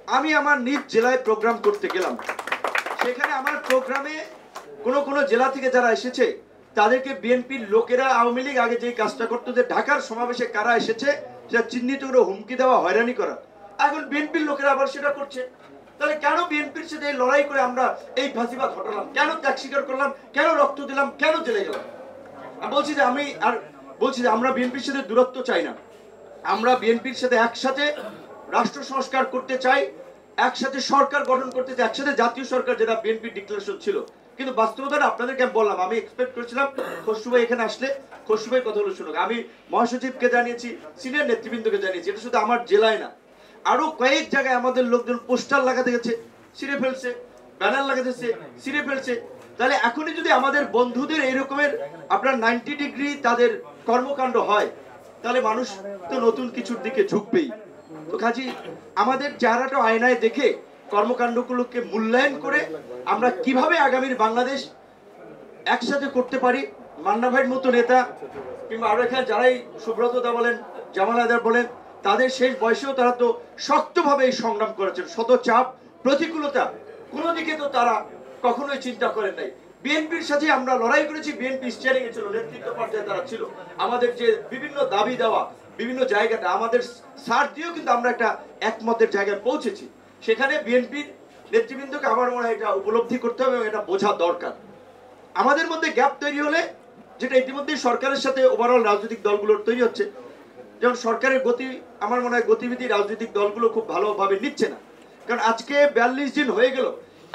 আমি আমার নিজ জেলায় প্রোগ্রাম করতে গেলাম, সেখানে আমার প্রোগ্রামে কোন জেলা থেকে যারা এসেছে তাদেরকে বিএনপির লোকেরা, আওয়ামী লীগ আগে যে কাজটা করতো যে ঢাকার সমাবেশে কারা এসেছে সেটা চিহ্নিত করে হুমকি দেওয়া, হয়রানি করা, এখন বিএনপির লোকেরা আবার সেটা করছে। তাহলে কেন বিএনপির সাথে লড়াই করে আমরা এই ফাঁসিবাদ ঘটালাম, কেন ত্যাগ স্বীকার করলাম, কেন রক্ত দিলাম, কেন জেলে গেলাম? বলছি যে আমরা বিএনপির সাথে দূরত্ব চাই না, আমরা বিএনপির সাথে একসাথে রাষ্ট্র সংস্কার করতে চাই, একসাথে সরকার গঠন করতে চাই, একসাথে জাতীয় সরকার, যেটা বিএনপির ডিক্লারেশন ছিল। কিন্তু বাস্তবতা আপনাদেরকে আমি বললাম, আমি এক্সপেক্ট করেছিলাম খসরু ভাই এখানে আসলে খসরু ভাই কথাগুলো শুনুক। আমি মহাসচিবকে জানিয়েছি, সিনিয়র নেতৃবৃন্দকে জানিয়েছি, এটা শুধু আমার জেলায় না, আরো কয়েক জায়গায় আমাদের লোকজন পোস্টার লাগাতে গেছে, ছিঁড়ে ফেলছে, ব্যানার লাগাতেছে, ছিঁড়ে ফেলছে। তাহলে এখনই যদি আমাদের বন্ধুদের এইরকমের আপনার 90 ডিগ্রি তাদের কর্মকাণ্ড হয়, তাহলে মানুষ তো নতুন কিছুর দিকে ঝুঁকবেই। তো কাজী আমাদের চেহারাটা আয়নায় দেখে কর্মকাণ্ডগুলোকে মূল্যায়ন করে আমরা কিভাবে আগামীর বাংলাদেশ একসাথে করতে পারি। মান্না ভাইয়ের মতো নেতা কিংবা আরো এখানে যারাই সুব্রত দা বলেন, জামাল আদার বলেন, তাদের শেষ বয়সেও তারা তো শক্তভাবে এই সংগ্রাম করেছেন, শত চাপ প্রতিকূলতা কোনো দিকে তো তারা কখনোই চিন্তা করেন নাই। বিএনপির সাথে আমরা লড়াই করেছি, বিএনপি স্টিয়ারিং এ ছিল, নেতৃত্ব পর্যায়ে তারা ছিল। আমাদের যে বিভিন্ন দাবি দেওয়া বিভিন্ন জায়গাটা আমাদের সার দিয়েও কিন্তু আমরা একটা একমতের জায়গায় পৌঁছেছি। সেখানে বিএনপির নেতৃবৃন্দকে আমার মনে হয় এটা উপলব্ধি করতে হবে এবং এটা বোঝা দরকার। আমাদের মধ্যে গ্যাপ তৈরি হলে, যেটা ইতিমধ্যে সরকারের সাথে ওভারঅল রাজনৈতিক দলগুলোর তৈরি হচ্ছে, যেমন সরকারের গতি, আমার মনে হয় গতিবিধি রাজনৈতিক দলগুলো খুব ভালোভাবে নিচ্ছে না। কারণ আজকে 42 দিন হয়ে গেল,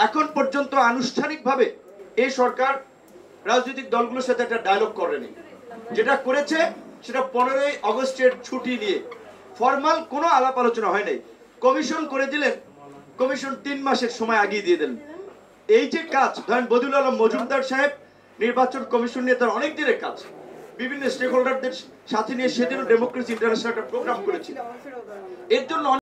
এখন পর্যন্ত আনুষ্ঠানিকভাবে এই সরকার রাজনৈতিক দলগুলোর সাথে একটা ডায়লগ করেনি। যেটা করেছে সেটা 15ই আগস্টের ছুটি নিয়ে ফরমাল কোনো আলাপ আলোচনা হয় নাই। কমিশন করে দিলেন, কমিশন 3 মাসের সময় আগিয়ে দিয়ে দিলেন। এই যে কাজ, ধরেন বদিউল আলম মজুমদার সাহেব নির্বাচন কমিশন নিয়ে তার অনেক দিনের কাজ, বিভিন্ন স্টেক হোল্ডারদের সাথে নিয়ে সেদিনও ডেমোক্রেসি ইন্টারন্যাশনাল একটা প্রোগ্রাম করেছিল। এর জন্য